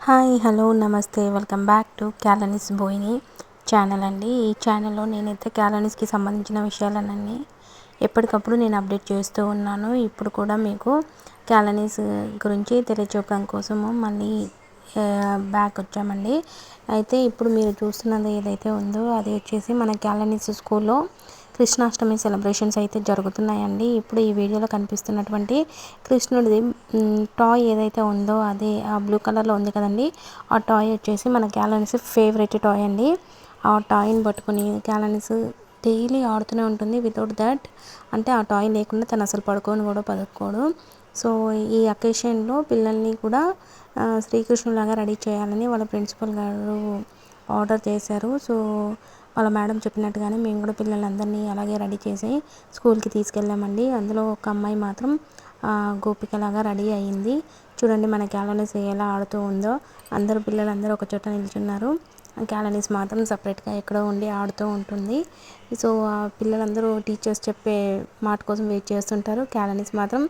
Hi hello నమస్తే welcome back to క్యాలనీస్ బోయిని ఛానల్ అండి. ఈ ఛానల్లో నేనైతే క్యాలనీస్కి సంబంధించిన విషయాలన్నీ ఎప్పటికప్పుడు నేను అప్డేట్ చేస్తూ ఉన్నాను. ఇప్పుడు కూడా మీకు క్యాలనీస్ గురించి తెలియచెప్పడం కోసము మళ్ళీ బ్యాక్ వచ్చామండి. అయితే ఇప్పుడు మీరు చూస్తున్నది ఏదైతే ఉందో అది వచ్చేసి మన క్యాలనీస్ స్కూల్లో కృష్ణాష్టమి సెలబ్రేషన్స్ అయితే జరుగుతున్నాయండి. ఇప్పుడు ఈ వీడియోలో కనిపిస్తున్నటువంటి కృష్ణుడిది టాయ్ ఏదైతే ఉందో అదే ఆ బ్లూ కలర్లో ఉంది కదండి. ఆ టాయ్ వచ్చేసి మన క్యాలనీస్ ఫేవరెట్ టాయ్ అండి. ఆ టాయ్ని పట్టుకుని క్యాలనీస్ డైలీ ఆడుతూనే ఉంటుంది. వితౌట్ దట్ అంటే ఆ టాయ్ లేకుండా తను అసలు పడుకోడు. సో ఈ అకేషన్లో పిల్లల్ని కూడా శ్రీకృష్ణులాగా రెడీ చేయాలని వాళ్ళ ప్రిన్సిపల్ గారు ఆర్డర్ చేశారు. సో వాళ్ళ మేడం చెప్పినట్టుగానే మేము కూడా పిల్లలందరినీ అలాగే రెడీ చేసి స్కూల్కి తీసుకెళ్ళామండి. అందులో ఒక అమ్మాయి మాత్రం గోపికలాగా రెడీ అయ్యింది. చూడండి మన క్యాలనీస్ ఎలా ఆడుతూ ఉందో. పిల్లలందరూ ఒక చోట నిల్చున్నారు. క్యాలనీస్ మాత్రం సపరేట్గా ఎక్కడో ఉండి ఆడుతూ ఉంటుంది. సో ఆ పిల్లలందరూ టీచర్స్ చెప్పే మాట కోసం వెయిట్ చేస్తుంటారు. క్యాలనీస్ మాత్రం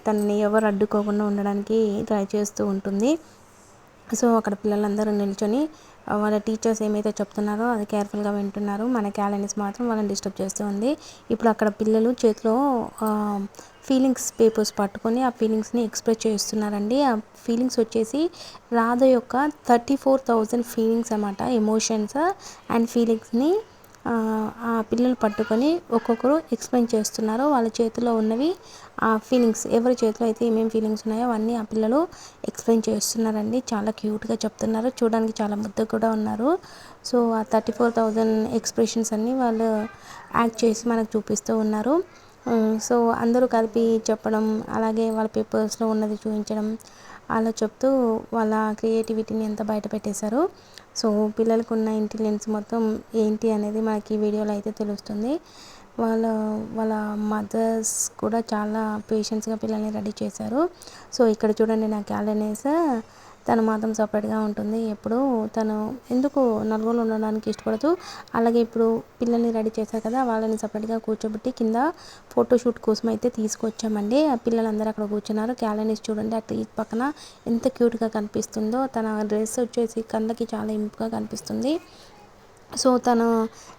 తనని ఎవరు అడ్డుకోకుండా ఉండడానికి ట్రై చేస్తూ ఉంటుంది. సో అక్కడ పిల్లలందరూ నిల్చొని వాళ్ళ టీచర్స్ ఏమైతే చెప్తున్నారో అది కేర్ఫుల్గా వింటున్నారు. మన క్యాలనీస్ మాత్రం వాళ్ళని డిస్టర్బ్ చేస్తూ ఉంది. ఇప్పుడు అక్కడ పిల్లలు చేతిలో ఫీలింగ్స్ పేపర్స్ పట్టుకొని ఆ ఫీలింగ్స్ని ఎక్స్ప్రెస్ చేస్తున్నారండి. ఆ ఫీలింగ్స్ వచ్చేసి రాధ యొక్క 34,000 ఫీలింగ్స్ అన్నమాట. ఎమోషన్స్ అండ్ ఫీలింగ్స్ని ఆ పిల్లలు పట్టుకొని ఒక్కొక్కరు ఎక్స్ప్లెయిన్ చేస్తున్నారు. వాళ్ళ చేతిలో ఉన్నవి ఆ ఫీలింగ్స్, ఎవరి చేతిలో అయితే ఏమేమి ఫీలింగ్స్ ఉన్నాయో అవన్నీ ఆ పిల్లలు ఎక్స్ప్లెయిన్ చేస్తున్నారండి. చాలా క్యూట్గా చెప్తున్నారు. చూడడానికి చాలా ముద్దుగా కూడా ఉన్నారు. సో ఆ 34,000 ఎక్స్ప్రెషన్స్ అన్నీ వాళ్ళు యాక్ట్ చేసి మనకు చూపిస్తూ ఉన్నారు. సో అందరూ కలిపి చెప్పడం, అలాగే వాళ్ళ పేపర్స్లో ఉన్నది చూపించడం, అలా చెప్తూ వాళ్ళ క్రియేటివిటీని ఎంత బయట పెట్టేశారు. సో పిల్లలకు ఉన్న ఇంటెలిజెన్స్ మొత్తం ఏంటి అనేది మనకి ఈ వీడియోలో అయితే తెలుస్తుంది. వాళ్ళ మదర్స్ కూడా చాలా పేషెన్స్గా పిల్లల్ని రెడీ చేశారు. సో ఇక్కడ చూడండి నా క్యాలనీస్ తను మాత్రం సపరేట్గా ఉంటుంది. ఎప్పుడు తను ఎందుకు నలుగురు ఉండడానికి ఇష్టపడదు. అలాగే ఇప్పుడు పిల్లల్ని రెడీ చేశారు కదా, వాళ్ళని సపరేట్గా కూర్చోబెట్టి కింద ఫోటోషూట్ కోసం అయితే తీసుకొచ్చామండి. ఆ పిల్లలందరూ అక్కడ కూర్చున్నారు. క్యాలనీస్ చూడండి ఆ ట్రీ పక్కన ఎంత క్యూట్గా కనిపిస్తుందో. తన డ్రెస్ వచ్చేసి కళ్ళకి చాలా ఇంపుగా కనిపిస్తుంది. సో తను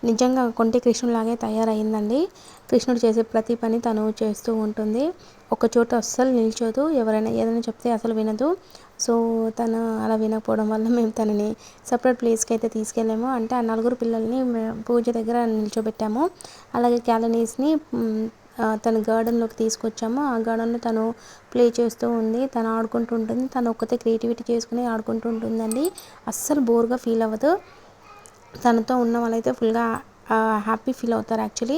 నిజంగా కొంటే కృష్ణులాగే తయారయ్యిందండి. కృష్ణుడు చేసే ప్రతి పని తను చేస్తూ ఉంటుంది. ఒక చోట అస్సలు నిల్చోదు. ఎవరైనా ఏదైనా చెప్తే అసలు వినదు. సో తను అలా వినకపోవడం వల్ల మేము తనని సపరేట్ ప్లేస్కి అయితే తీసుకెళ్ళాము. అంటే ఆ నలుగురు పిల్లల్ని పూజ దగ్గర నిల్చోబెట్టాము. అలాగే క్యాలనీస్ని తన గార్డెన్లోకి తీసుకొచ్చాము. ఆ గార్డెన్లో తను ప్లే చేస్తూ ఉంది. తను ఆడుకుంటూ ఉంటుంది. తను ఒక్కతే క్రియేటివిటీ చేసుకుని ఆడుకుంటూ ఉంటుందండి. అస్సలు బోర్గా ఫీల్ అవ్వదు. తనతో ఉన్న వాళ్ళైతే ఫుల్గా హ్యాపీ ఫీల్ అవుతారు యాక్చువల్లీ.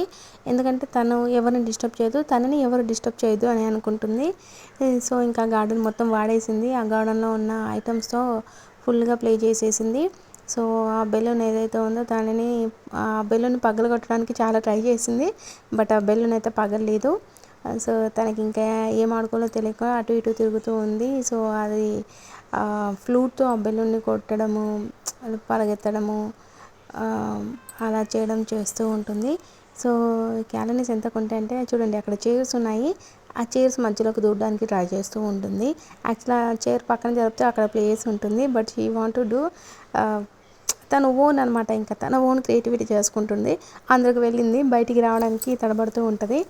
ఎందుకంటే తను ఎవరిని డిస్టర్బ్ చేయదు, తనని ఎవరు డిస్టర్బ్ చేయదు అని అనుకుంటుంది. సో ఇంకా గార్డెన్ మొత్తం వాడేసింది. ఆ గార్డెన్లో ఉన్న ఐటమ్స్తో ఫుల్గా ప్లే చేసేసింది. సో ఆ బెలూన్ ఏదైతే ఉందో దానిని ఆ బెలూన్ పగలగొట్టడానికి చాలా ట్రై చేసింది. బట్ ఆ బెలూన్ అయితే పగలలేదు. సో తనకి ఇంకా ఏం ఆడుకోవాలో తెలియక అటు ఇటు తిరుగుతూ ఉంది. సో అది ఫ్లూట్తో ఆ బెలూన్ని కొట్టడము, పరిగెత్తడము, అలా చేస్తూ ఉంటుంది. సో క్యాలనీస్ ఎంత కొంటే అంటే చూడండి అక్కడ చైర్స్ ఉన్నాయి. ఆ చైర్స్ మధ్యలోకి దూరడానికి ట్రై చేస్తూ ఉంటుంది. యాక్చువల్ ఆ చైర్ పక్కన జరిపితే అక్కడ ప్లేస్ ఉంటుంది. But she want to do తను ఓన్ అనమాట. ఇంకా తన ఓన్ క్రియేటివిటీ చేసుకుంటుంది. అందులోకి వెళ్ళింది. బయటికి రావడానికి తడబడుతూ ఉంటుంది.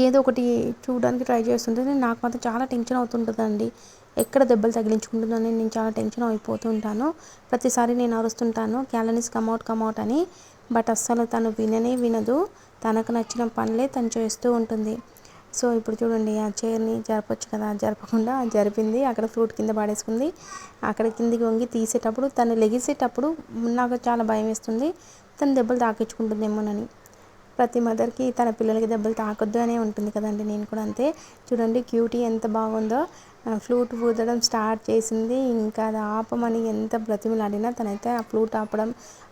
ఏదో ఒకటి చూడడానికి ట్రై చేస్తుంటుంది. నాకు మాత్రం చాలా టెన్షన్ అవుతుంటుందండి. ఎక్కడ దెబ్బలు తగిలించుకుంటుందని నేను చాలా టెన్షన్ అయిపోతూ ఉంటాను. ప్రతిసారి నేను అరుస్తుంటాను క్యాలనీస్ కమ్అట్ అని. బట్ అస్సలు తను వినదు. తనకు నచ్చిన పనులే తను చేస్తూ ఉంటుంది. సో ఇప్పుడు చూడండి ఆ చైర్ని జరపచ్చు కదా, జరపకుండా జరిపింది. అక్కడ ఫ్రూట్ కింద పడేసుకుంది. అక్కడ కిందికి వంగి తీసేటప్పుడు తను లెగిసేటప్పుడు నాకు చాలా భయం వేస్తుంది. తను దెబ్బలు తాకించుకుంటుందేమోనని. ప్రతి మదర్కి తన పిల్లలకి దెబ్బలు తాకొద్దు అనే ఉంటుంది కదండి. నేను కూడా అంతే. చూడండి క్యూటీ ఎంత బాగుందో. ఫ్లూట్ ఊదడం స్టార్ట్ చేసింది. ఇంకా అది ఆపమని ఎంత బ్రతిమలాడినా తనైతే ఆ ఫ్లూట్ ఆపడం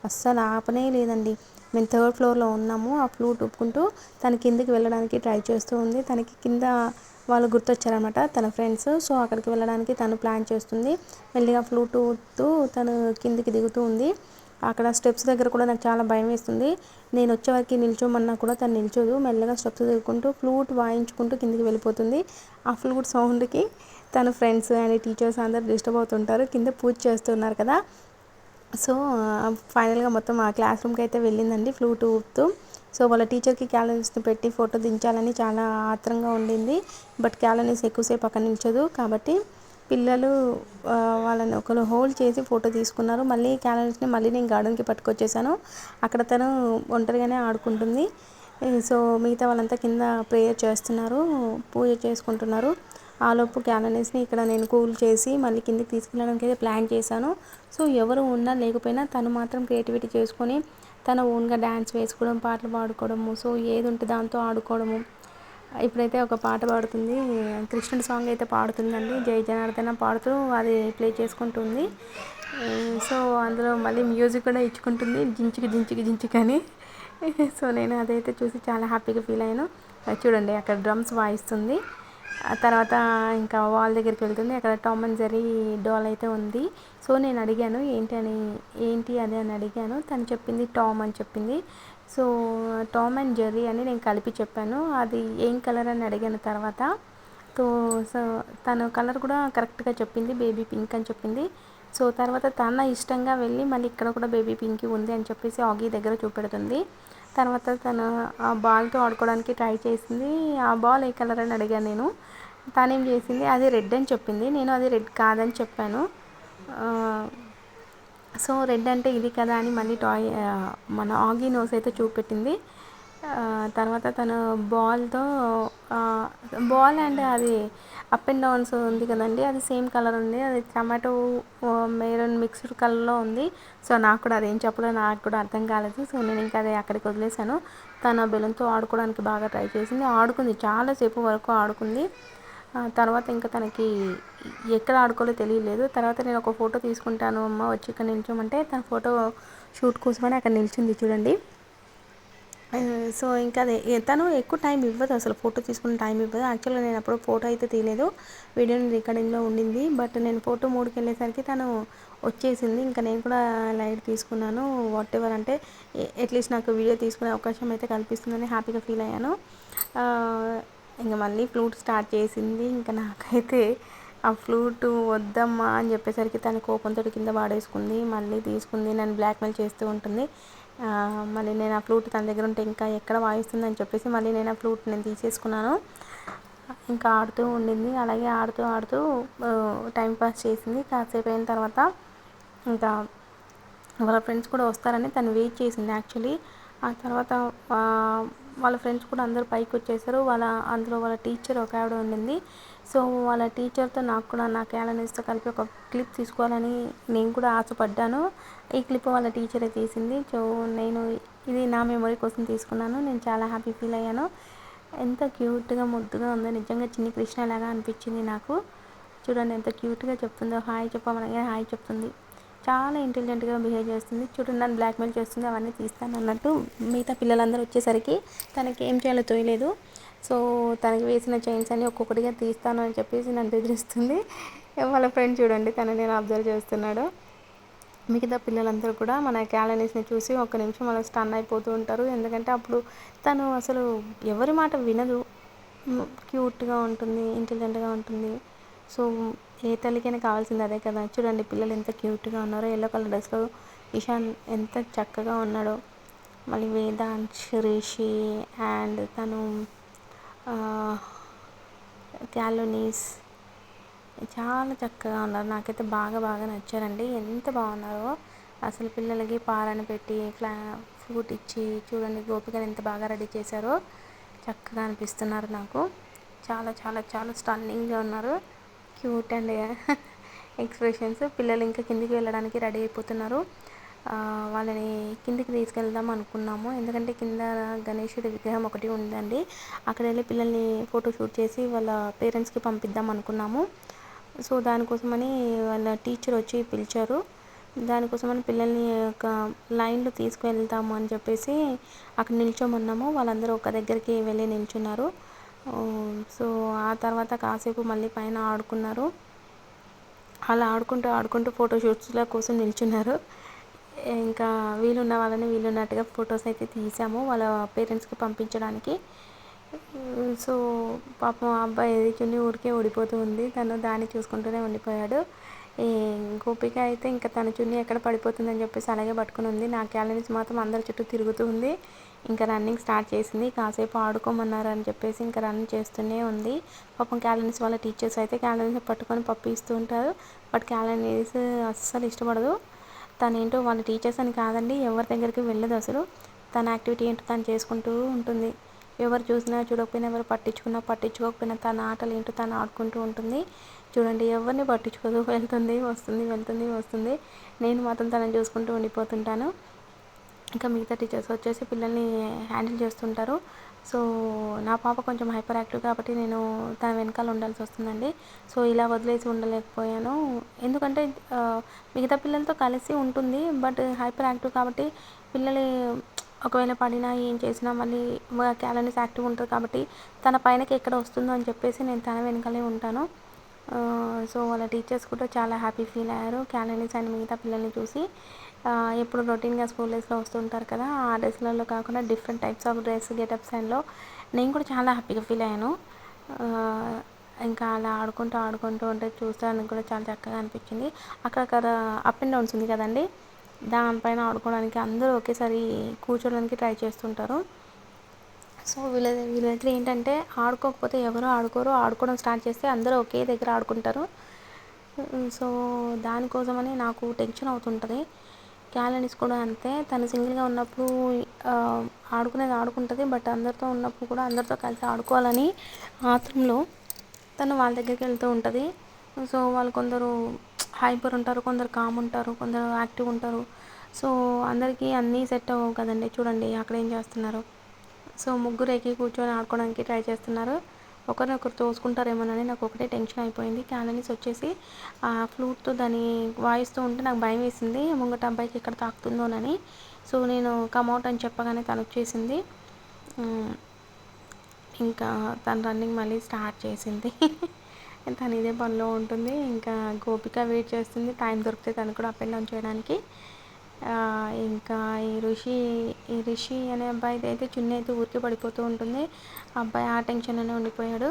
అస్సలు ఆపనే లేదండి. మేము 3rd ఫ్లోర్లో ఉన్నాము. ఆ ఫ్లూట్ ఊపుకుంటూ తన కిందికి వెళ్ళడానికి ట్రై చేస్తూ ఉంది. తనకి కింద వాళ్ళు గుర్తొచ్చారనమాట, తన ఫ్రెండ్స్. సో అక్కడికి వెళ్ళడానికి తను ప్లాన్ చేస్తుంది. మెల్లిగా ఫ్లూట్ ఊదుతూ తను కిందికి దిగుతూ ఉంది. అక్కడ స్టెప్స్ దగ్గర కూడా నాకు చాలా భయం వేస్తుంది. నేను వచ్చేవరకు నిల్చోమన్నా కూడా తను నిల్చోదు. మెల్లగా స్టెప్స్ దిగుకుంటూ ఫ్లూట్ వాయించుకుంటూ కిందికి వెళ్ళిపోతుంది. ఆ ఫ్లూట్ సౌండ్కి తన ఫ్రెండ్స్ అండ్ టీచర్స్ అందరు డిస్టర్బ్ అవుతుంటారు, కింద పూజ చేస్తున్నారు కదా. సో ఫైనల్గా మొత్తం ఆ క్లాస్ రూమ్కి అయితే వెళ్ళిందండి ఫ్లూట్ ఊపుతూ. సో వాళ్ళ టీచర్కి క్యాలరీస్ని పెట్టి ఫోటో దించాలని చాలా ఆత్రంగా ఉండింది. బట్ క్యాలరీస్ ఎక్కువసేపు అక్కడ నిల్చదు కాబట్టి పిల్లలు వాళ్ళని ఒకరు హోల్డ్ చేసి ఫోటో తీసుకున్నారు. మళ్ళీ క్యాలరీస్ని మళ్ళీ నేను గార్డెన్కి పట్టుకొచ్చేసాను. అక్కడ తను ఒంటరిగానే ఆడుకుంటుంది. సో మిగతా వాళ్ళంతా కింద ప్రేయర్ చేస్తున్నారు, పూజ చేసుకుంటున్నారు. ఆలోపు క్యాలరీస్ని ఇక్కడ నేను కూల్ చేసి మళ్ళీ కిందకి తీసుకెళ్ళడానికి అయితే ప్లాన్ చేశాను. సో ఎవరు ఉన్నా లేకపోయినా తను మాత్రం క్రియేటివిటీ చేసుకొని తన ఓన్గా డ్యాన్స్ వేసుకోవడం, పాటలు పాడుకోవడము, సో ఏది ఉంటే దాంతో ఆడుకోవడము. ఇప్పుడైతే ఒక పాట పాడుతుంది, కృష్ణుడి సాంగ్ అయితే పాడుతుందండి, జై జనార్దన పాడుతూ అది ప్లే చేసుకుంటుంది. సో అందులో మళ్ళీ మ్యూజిక్ కూడా ఇచ్చుకుంటుంది, జించికి జించికి జించికి అని. సో నేను అదైతే చూసి చాలా హ్యాపీగా ఫీల్ అయ్యాను. చూడండి అక్కడ డ్రమ్స్ వాయిస్తుంది. ఆ తర్వాత ఇంకా వాల్ దగ్గరికి వెళ్తుంది, అక్కడ టామ్ అండ్ జెర్రీ డాల్ అయితే ఉంది. సో నేను అడిగాను ఏంటి అది అని అడిగాను. తను చెప్పింది టామ్ అని చెప్పింది. సో టామ్ అండ్ జెర్రీ అని నేను కలిపి చెప్పాను. అది ఏం కలర్ అని అడిగాను తర్వాత. సో తను కలర్ కూడా కరెక్ట్గా చెప్పింది, బేబీ పింక్ అని చెప్పింది. సో తర్వాత తన ఇష్టంగా వెళ్ళి మళ్ళీ ఇక్కడ కూడా బేబీ పింక్ ఉంది అని చెప్పేసి ఆగీ దగ్గర చూపెడుతుంది. తర్వాత తను ఆ బాల్తో ఆడుకోవడానికి ట్రై చేసింది. ఆ బాల్ ఏ కలర్ అని అడిగాను నేను. తనేం చేసింది అది రెడ్ అని చెప్పింది. నేను అది రెడ్ కాదని చెప్పాను. సో రెడ్ అంటే ఇది కదా అని మళ్ళీ మన ఆగీ నోస్ అయితే చూపెట్టింది. తర్వాత తను బాల్తో బాల్ అండ్ అది అప్ అండ్ డౌన్స్ ఉంది కదండి, అది సేమ్ కలర్ ఉంది. అది టమాటో మెరూన్ మిక్స్డ్ కలర్లో ఉంది. సో నాకు కూడా అదేం చెప్పలో నాకు కూడా అర్థం కాలేదు. సో నేను ఇంకా అది అక్కడికి వదిలేసాను. తన బెలూన్తో ఆడుకోవడానికి బాగా ట్రై చేసింది, ఆడుకుంది, చాలాసేపు వరకు ఆడుకుంది. తర్వాత ఇంకా తనకి ఎక్కడ ఆడుకోవాలో తెలియలేదు. తర్వాత నేను ఒక ఫోటో తీసుకుంటాను అమ్మ వచ్చి ఇక్కడ నిల్చోమంటే తన ఫోటో షూట్ కోసమని అక్కడ నిల్చుంది చూడండి. సో ఇంకా అదే తను ఎక్కువ టైం ఇవ్వదు, అసలు ఫోటో తీసుకునే టైం ఇవ్వదు. యాక్చువల్గా నేను అప్పుడు ఫోటో అయితే తీయలేదు, వీడియోని రికార్డింగ్లో ఉండింది. బట్ నేను ఫోటో మూడ్కి వెళ్ళేసరికి తను వచ్చేసింది. ఇంకా నేను కూడా లైట్ తీసుకున్నాను. వాట్ ఎవర్ అంటే అట్లీస్ట్ నాకు వీడియో తీసుకునే అవకాశం అయితే కల్పిస్తుందని హ్యాపీగా ఫీల్ అయ్యాను. ఇంకా మళ్ళీ ఫ్లూట్ స్టార్ట్ చేసింది. ఇంకా నాకైతే ఆ ఫ్లూట్ వద్దమ్మా అని చెప్పేసరికి తన కోపంతో కింద పాడేసుకుంది. మళ్ళీ తీసుకుంది, నన్ను బ్లాక్మెయిల్ చేస్తూ ఉంటుంది. మళ్ళీ నేను ఆ ఫ్లూట్ తన దగ్గర ఉంటే ఇంకా ఎక్కడ వాయిస్తుంది అని చెప్పేసి మళ్ళీ నేను ఆ ఫ్లూట్ నేను తీసేసుకున్నాను. ఇంకా ఆడుతూ ఉండింది. అలాగే ఆడుతూ ఆడుతూ టైంపాస్ చేసింది. కాసేపు అయిన తర్వాత ఇంకా వాళ్ళ ఫ్రెండ్స్ కూడా వస్తారని తను వెయిట్ చేసింది యాక్చువల్లీ. ఆ తర్వాత వాళ్ళ ఫ్రెండ్స్ కూడా అందరూ పైకి వచ్చేసారు. అందులో వాళ్ళ టీచర్ ఒక ఆవిడ ఉండింది. సో వాళ్ళ టీచర్తో నాకు కూడా నా క్యాలరీస్తో కలిపి ఒక క్లిప్ తీసుకోవాలని నేను కూడా ఆశపడ్డాను. ఈ క్లిప్ వాళ్ళ టీచరే తీసింది. సో నేను ఇది నా మెమొరీ కోసం తీసుకున్నాను. నేను చాలా హ్యాపీ ఫీల్ అయ్యాను. ఎంత క్యూట్గా ముద్దుగా ఉందో, నిజంగా చిన్ని కృష్ణ లాగా అనిపించింది నాకు. చూడండి ఎంత క్యూట్గా చెప్తుందో, హాయ్ చెప్పమనగా హాయ్ చెప్తుంది. చాలా ఇంటెలిజెంట్గా బిహేవ్ చేస్తుంది. చూడండి నన్ను బ్లాక్మెయిల్ చేస్తుంది, అవన్నీ తీస్తాను అన్నట్టు. మిగతా పిల్లలందరూ వచ్చేసరికి తనకి ఏం చేయాలో తోయలేదు. సో తనకి వేసిన చైన్స్ అన్ని ఒక్కొక్కటిగా తీస్తాను అని చెప్పేసి నన్ను బెదిరిస్తుంది. వాళ్ళ ఫ్రెండ్ చూడండి తనని నేను అబ్జర్వ్ చేస్తున్నాడు. మిగతా పిల్లలందరూ కూడా మన క్యాలరీస్ని చూసి ఒక్క నిమిషం అలా స్టన్ అయిపోతూ ఉంటారు. ఎందుకంటే అప్పుడు తను అసలు ఎవరి మాట వినదు, క్యూట్గా ఉంటుంది, ఇంటెలిజెంట్గా ఉంటుంది. సో ఏ తల్లికైనా కావాల్సింది అదే కదా. చూడండి పిల్లలు ఎంత క్యూట్గా ఉన్నారో, ఎల్లో కలర్ డ్రెస్లో ఇషాన్ ఎంత చక్కగా ఉన్నాడో. మళ్ళీ వేదాంత్, రిషి అండ్ తను క్యాలోనీస్ చాలా చక్కగా ఉన్నారు. నాకైతే బాగా బాగా నచ్చారండి. ఎంత బాగున్నారో అసలు. పిల్లలకి పారని పెట్టి ఫ్రూట్ ఇచ్చి చూడండి గోపికని ఎంత బాగా రెడీ చేశారో, చక్కగా అనిపిస్తున్నారు నాకు. చాలా చాలా చాలా స్టన్నింగ్గా ఉన్నారు, క్యూట్ అండ్ ఎక్స్ప్రెషన్స్. పిల్లలు ఇంకా కిందికి వెళ్ళడానికి రెడీ అయిపోతున్నారు. వాళ్ళని కిందికి తీసుకెళ్దాం అనుకున్నాము, ఎందుకంటే కింద గణేశుడి విగ్రహం ఒకటి ఉందండి. అక్కడ వెళ్ళి పిల్లల్ని ఫోటో షూట్ చేసి వాళ్ళ పేరెంట్స్కి పంపిద్దాం అనుకున్నాము. సో దానికోసమని వాళ్ళ టీచర్ వచ్చి పిలిచారు. దానికోసమని పిల్లల్ని ఒక లైన్లో తీసుకువెళ్తాము అని చెప్పేసి అక్కడ నిల్చోమన్నాము. వాళ్ళందరూ ఒక దగ్గరికి వెళ్ళి నిల్చున్నారు. సో ఆ తర్వాత కాసేపు మళ్ళీ పైన ఆడుకున్నారు. అలా ఆడుకుంటూ ఆడుకుంటూ ఫోటోషూట్స్ల కోసం నిల్చున్నారు. ఇంకా వీలున్న వాళ్ళని వీలున్నట్టుగా ఫొటోస్ అయితే తీసాము వాళ్ళ పేరెంట్స్కి పంపించడానికి. సో పాపం ఆ అబ్బాయి చున్నీ ఊరికే ఊడిపోతూ ఉంది, తను దాన్ని చూసుకుంటూనే ఉండిపోయాడు. ఈ గోపిక అయితే ఇంకా తన చున్నీ ఎక్కడ పడిపోతుందని చెప్పేసి అలాగే పట్టుకుని ఉంది. నా క్యాలరీస్ మాత్రం అందరి చుట్టూ తిరుగుతూ ఉంది. ఇంకా రన్నింగ్ స్టార్ట్ చేసింది. కాసేపు ఆడుకోమన్నారు అని చెప్పేసి ఇంకా రన్ చేస్తూనే ఉంది. పాపం క్యాలరీస్ వాళ్ళ టీచర్స్ అయితే క్యాలరీస్ పట్టుకొని పప్పు ఇస్తూ ఉంటారు. బట్ క్యాలరీస్ అస్సలు ఇష్టపడదు. తనేంటో వాళ్ళ టీచర్స్ అని కాదండి, ఎవరి దగ్గరికి వెళ్ళదు అసలు. తన యాక్టివిటీ ఏంటో తను చేసుకుంటూ ఉంటుంది. ఎవరు చూసినా చూడకపోయినా, ఎవరు పట్టించుకున్నా పట్టించుకోకపోయినా తన ఆటలు ఏంటో తను ఆడుకుంటూ ఉంటుంది. చూడండి, ఎవరిని పట్టించుకోదు, వెళ్తుంది వస్తుంది వెళ్తుంది వస్తుంది. నేను మాత్రం తనని చూసుకుంటూ ఉండిపోతుంటాను. ఇంకా మిగతా టీచర్స్ వచ్చేసి పిల్లల్ని హ్యాండిల్ చేస్తుంటారు. సో నా పాప కొంచెం హైపర్ యాక్టివ్ కాబట్టి నేను తన వెనకాల ఉండాల్సి వస్తుందండి. సో ఇలా వదిలేసి ఉండలేకపోయాను. ఎందుకంటే మిగతా పిల్లలతో కలిసి ఉంటుంది. బట్ హైపర్ యాక్టివ్ కాబట్టి పిల్లలు ఒకవేళ పడినా ఏం చేసినా మళ్ళీ క్యాలరీస్ యాక్టివ్ ఉంటుంది కాబట్టి తన పైనకి ఎక్కడ వస్తుందో అని చెప్పేసి నేను తన వెనకాలే ఉంటాను. సో వాళ్ళ టీచర్స్ కూడా చాలా హ్యాపీ ఫీల్ అయ్యారు క్యాలరీస్ అండ్ మిగతా పిల్లల్ని చూసి. ఎప్పుడు రొటీన్గా స్కూల్ డేస్లో వస్తుంటారు కదా, ఆ డ్రెస్లలో కాకుండా different types of dress getups అండ్లో నేను కూడా చాలా హ్యాపీగా ఫీల్ అయ్యాను. ఇంకా అలా ఆడుకుంటూ ఆడుకుంటూ ఉంటే చూస్తానికి కూడా చాలా చక్కగా అనిపించింది. అక్కడ అప్ అండ్ డౌన్స్ ఉంది కదండి, దానిపైన ఆడుకోవడానికి అందరూ ఒకేసారి కూర్చోడానికి ట్రై చేస్తుంటారు. సో వీళ్ళ దగ్గర ఏంటంటే ఆడుకోకపోతే ఎవరు ఆడుకోరు, ఆడుకోవడం స్టార్ట్ చేస్తే అందరూ ఒకే దగ్గర ఆడుకుంటారు. సో దానికోసమని నాకు టెన్షన్ అవుతుంటుంది. క్యాలరీస్ కూడా అంతే, తను సింగిల్గా ఉన్నప్పుడు ఆడుకునేది ఆడుకుంటుంది. బట్ అందరితో ఉన్నప్పుడు కూడా అందరితో కలిసి ఆడుకోవాలని ఆత్రంలో తను వాళ్ళ దగ్గరికి వెళ్తూ ఉంటుంది. సో వాళ్ళు కొందరు హైపర్ ఉంటారు, కొందరు కామ్ ఉంటారు, కొందరు యాక్టివ్ ఉంటారు. సో అందరికీ అన్నీ సెట్ అవ్వవు కదండి. చూడండి అక్కడ ఏం చేస్తున్నారు. సో ముగ్గురు ఎక్కి కూర్చొని ఆడుకోవడానికి ట్రై చేస్తున్నారు. ఒకరినొకరు తోసుకుంటారేమోనని నాకు ఒకటే టెన్షన్ అయిపోయింది. క్యాలరీస్ వచ్చేసి ఆ ఫ్లూట్తో దాన్ని వాయిస్తూ ఉంటే నాకు భయం వేసింది, ముంగట అబ్బాయికి ఎక్కడ తాకుతుందోనని. సో నేను కమ్అవుట్ అని చెప్పగానే తను వచ్చేసింది. ఇంకా తను రన్నింగ్ మళ్ళీ స్టార్ట్ చేసింది. తను ఇదే పనిలో ఉంటుంది. ఇంకా గోపిక వెయిట్ చేస్తుంది టైం దొరికితే తను కూడా అప్ అండ్ డౌన్ చేయడానికి. ఇంకా ఈ రిషి అనే అబ్బాయి అయితే చున్నీ అయితే ఊరికే పడిపోతూ ఉంటుంది. ఆ అబ్బాయి ఆ టెన్షన్లోనే ఉండిపోయాడు.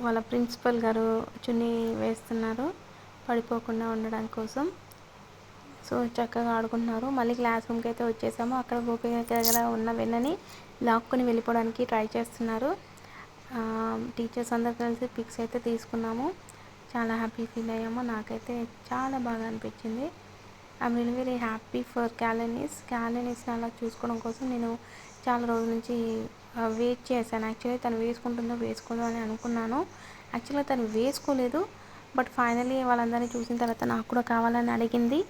వాళ్ళ ప్రిన్సిపల్ గారు చున్నీ వేస్తున్నారు పడిపోకుండా ఉండడం కోసం. సో చక్కగా ఆడుకుంటున్నారు. మళ్ళీ క్లాస్ రూమ్కి అయితే వచ్చేసాము. అక్కడ గోపిక దగ్గర ఉన్న వెన్నని లాక్కొని వెళ్ళిపోవడానికి ట్రై చేస్తున్నారు. టీచర్స్ అందరు కలిసి పిక్స్ అయితే తీసుకున్నాము. చాలా హ్యాపీ ఫీల్ అయ్యాము. నాకైతే చాలా బాగా అనిపించింది. I'm really very happy for క్యాలనీస్ని అలా చూసుకోవడం కోసం నేను చాలా రోజుల నుంచి వెయిట్ చేశాను. యాక్చువల్లీ తను వేసుకోదో అని అనుకున్నాను. యాక్చువల్గా తను వేసుకోలేదు. బట్ ఫైనలీ వాళ్ళందరినీ చూసిన తర్వాత నాకు కూడా కావాలని అడిగింది.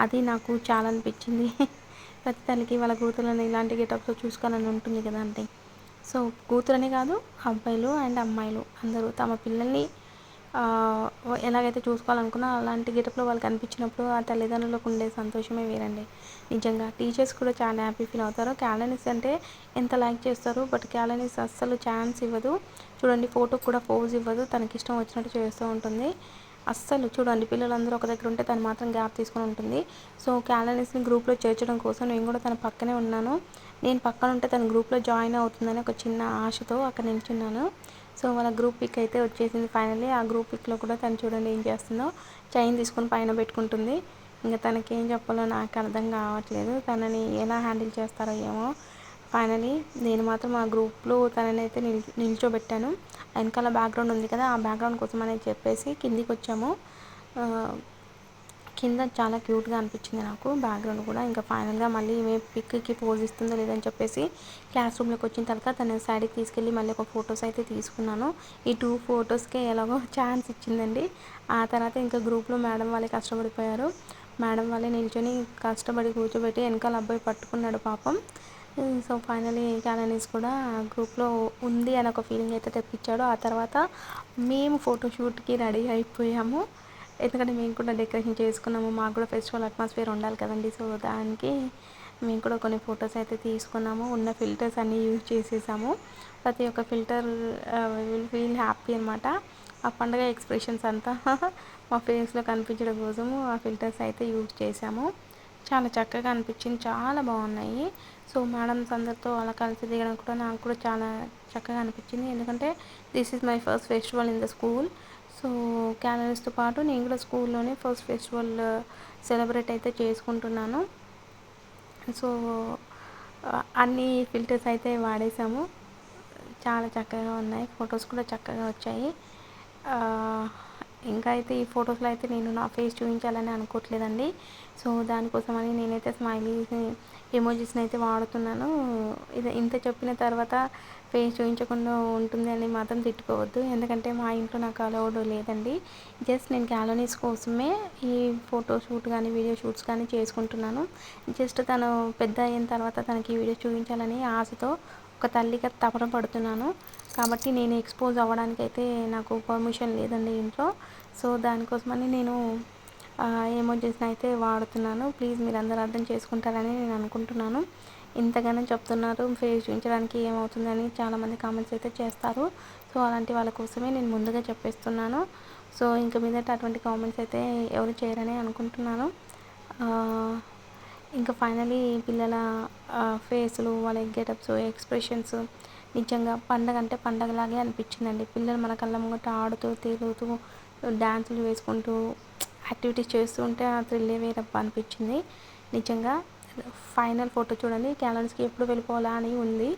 అది నాకు చాలా అనిపించింది. ప్రతి తల్లికి వాళ్ళ కూతుర్లను ఇలాంటి గెటప్స్లో చూసుకోవాలని ఉంటుంది కదా అంటే. సో కూతురని కాదు, అబ్బాయిలు అండ్ అమ్మాయిలు అందరూ తమ పిల్లల్ని ఎలాగైతే చూసుకోవాలనుకున్నా అలాంటి గెటప్లో వాళ్ళు కనిపించినప్పుడు ఆ తల్లిదండ్రులకు ఉండే సంతోషమే వేరండి. నిజంగా టీచర్స్ కూడా చాలా హ్యాపీ ఫీల్ అవుతారు. క్యాలనీస్ అంటే ఎంత లైక్ చేస్తారు. బట్ క్యాలనీస్ అస్సలు ఛాన్స్ ఇవ్వదు. చూడండి, ఫోటోకి కూడా పోజ్ ఇవ్వదు, తనకి ఇష్టం వచ్చినట్టు చేస్తూ ఉంటుంది. అస్సలు చూడండి, పిల్లలందరూ ఒక దగ్గర ఉంటే తను మాత్రం గ్యాప్ తీసుకొని ఉంటుంది. సో క్యాలనీస్ని గ్రూప్లో చేర్చడం కోసం నేను కూడా తన పక్కనే ఉన్నాను. నేను పక్కన ఉంటే తన గ్రూప్లో జాయిన్ అవుతుందని ఒక చిన్న ఆశతో అక్కడ నిల్చున్నాను. సో వాళ్ళ గ్రూప్ పిక్ అయితే వచ్చేసింది ఫైనల్లీ. ఆ గ్రూప్ పిక్లో కూడా తను చూడండి ఏం చేస్తుందో, చైన్ తీసుకొని పైన పెట్టుకుంటుంది. ఇంకా తనకి ఏం చెప్పాలో నాకు అర్థం కావట్లేదు. తనని ఎలా హ్యాండిల్ చేస్తారో ఏమో. ఫైనలీ నేను మాత్రం ఆ గ్రూప్లో తనని అయితే నిల్చోబెట్టాను. వెనకాల బ్యాక్గ్రౌండ్ ఉంది కదా, ఆ బ్యాక్గ్రౌండ్ కోసం అని చెప్పేసి కిందికి వచ్చాము. కింద చాలా క్యూట్గా అనిపించింది నాకు బ్యాక్గ్రౌండ్ కూడా. ఇంకా ఫైనల్గా మళ్ళీ ఈమె పిక్కి పోజ్ ఇస్తుందో లేదని చెప్పేసి క్లాస్ రూమ్లోకి వచ్చిన తర్వాత తన సైడ్కి తీసుకెళ్ళి మళ్ళీ ఒక ఫొటోస్ అయితే తీసుకున్నాను. ఈ 2 ఫొటోస్కే ఎలాగో ఛాన్స్ ఇచ్చిందండి. ఆ తర్వాత ఇంకా గ్రూప్లో మేడం వాళ్ళే కష్టపడిపోయారు. మేడం వాళ్ళే నిల్చొని కష్టపడి కూర్చోబెట్టి వెనకాల అబ్బాయి పట్టుకున్నాడు పాపం. సో ఫైనలీ క్యాలనీస్ కూడా గ్రూప్లో ఉంది అని ఒక ఫీలింగ్ అయితే తెప్పించాడు. ఆ తర్వాత మేము ఫోటోషూట్కి రెడీ అయిపోయాము. ఎందుకంటే మేము కూడా డెకరేషన్ చేసుకున్నాము, మాకు కూడా ఫెస్టివల్ అట్మాస్ఫియర్ ఉండాలి కదండి. సో దానికి మేము కూడా కొన్ని ఫొటోస్ అయితే తీసుకున్నాము. ఉన్న ఫిల్టర్స్ అన్నీ యూజ్ చేసేసాము. ప్రతి ఒక్క ఫిల్టర్ విల్ ఫీల్ హ్యాపీ అనమాట. ఆ పండుగ ఎక్స్ప్రెషన్స్ అంతా మా ఫేస్లో కనిపించడం కోసము ఆ ఫిల్టర్స్ అయితే యూజ్ చేసాము. చాలా చక్కగా అనిపించింది, చాలా బాగున్నాయి. సో మేడమ్స్ అందరితో అలా కలిసి దిగడం కూడా నాకు కూడా చాలా చక్కగా అనిపించింది. ఎందుకంటే this is my first festival in the school. So క్యాలరీస్తో పాటు నేను కూడా స్కూల్లోనే ఫస్ట్ ఫెస్టివల్ సెలబ్రేట్ అయితే చేసుకుంటున్నాను. సో అన్ని ఫిల్టర్స్ అయితే వాడేసాము, చాలా చక్కగా ఉన్నాయి, ఫొటోస్ కూడా చక్కగా వచ్చాయి. ఇంకా అయితే ఈ ఫొటోస్లో అయితే నేను నా ఫేస్ చూపించాలని అనుకోవట్లేదండి. సో దానికోసమని నేనైతే స్మైలీస్ ఎమోజీస్ని అయితే వాడుతున్నాను. ఇది ఇంత చెప్పిన తర్వాత ఫేస్ చూపించకుండా ఉంటుంది అని మాత్రం తిట్టుకోవద్దు, ఎందుకంటే మా ఇంట్లో నాకు అలౌడ్ లేదండి. జస్ట్ నేను క్యాలరీస్ కోసమే ఈ ఫోటో షూట్ కానీ వీడియో షూట్స్ కానీ చేసుకుంటున్నాను. జస్ట్ తను పెద్ద అయిన తర్వాత తనకి ఈ వీడియో చూపించాలని ఆశతో ఒక తల్లిగా తపన పడుతున్నాను. కాబట్టి నేను ఎక్స్పోజ్ అవ్వడానికి అయితే నాకు పర్మిషన్ లేదండి ఇంట్లో. సో దానికోసమని నేను ఎమోజీస్ని అయితే వాడుతున్నాను. ప్లీజ్ మీరు అందరూ అర్థం చేసుకుంటారని నేను అనుకుంటున్నాను. ఇంతగానో చెప్తున్నారు ఫేస్ చూపించడానికి ఏమవుతుందని చాలామంది కామెంట్స్ అయితే చేస్తారు. సో అలాంటి వాళ్ళ కోసమే నేను ముందుగా చెప్పేస్తున్నాను. సో ఇంక మీదట అటువంటి కామెంట్స్ అయితే ఎవరు చేయరని అనుకుంటున్నాను. ఇంకా ఫైనలీ పిల్లల ఫేసులు, వాళ్ళ గెటప్స్, ఎక్స్ప్రెషన్స్ నిజంగా పండగ అంటే పండగలాగే అనిపించిందండి. పిల్లలు మన కళ్ళ ముంగట ఆడుతూ తిరుగుతూ డ్యాన్సులు వేసుకుంటూ యాక్టివిటీస్ చేస్తూ ఉంటే ఆ థ్రిల్లే వేరప్ప అనిపించింది నిజంగా. ఫైనల్ ఫోటో చూడండి, క్యాలరీస్కి ఎప్పుడు వెళ్ళిపోవాలా అని ఉంది.